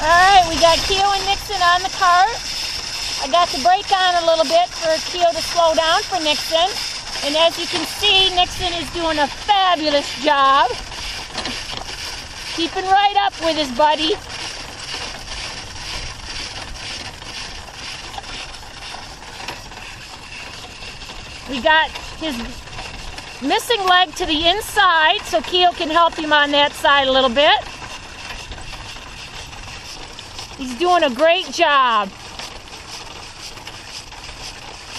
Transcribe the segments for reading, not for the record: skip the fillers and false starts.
Alright, we got Keo and Nixon on the cart. I got the brake on a little bit for Keo to slow down for Nixon. And as you can see, Nixon is doing a fabulous job. Keeping right up with his buddy. We got his missing leg to the inside, so Keo can help him on that side a little bit. He's doing a great job.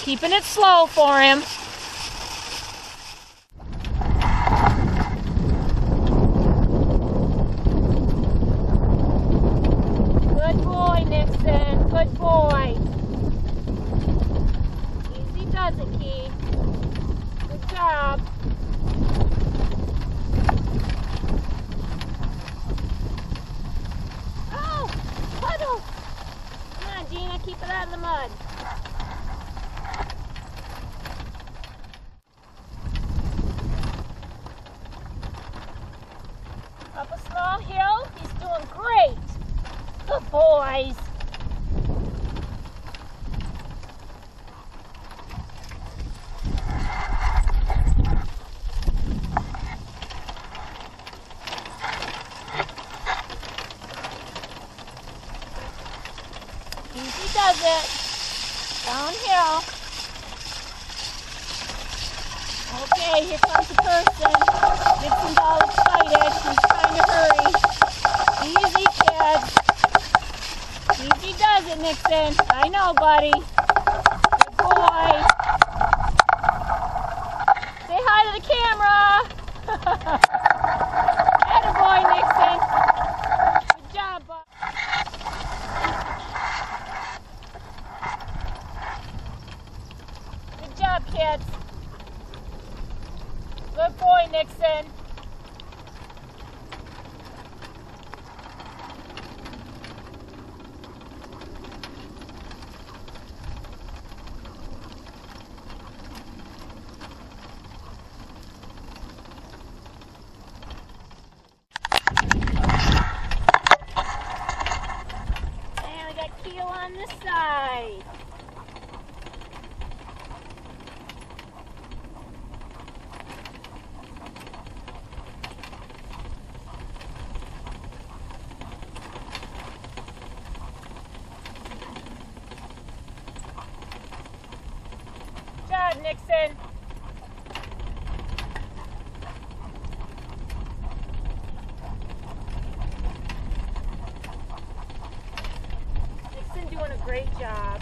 Keeping it slow for him. Good boy, Nixon. Good boy. Easy does it, Key. Good job. Oh, puddle. Come on, Gina, keep it out of the mud. Up a small hill. He's doing great. Good boys. Easy does it. Downhill. Okay, here comes the person. Nixon's all excited. He's trying to hurry. Easy, kids. Easy does it, Nixon. I know, buddy. Good boy. Say hi to the camera. Attaboy, Nixon. Good job, bud. Good job, kids. Good boy, Nixon. And we got Keo on this side. Good job, Nixon. Nixon doing a great job.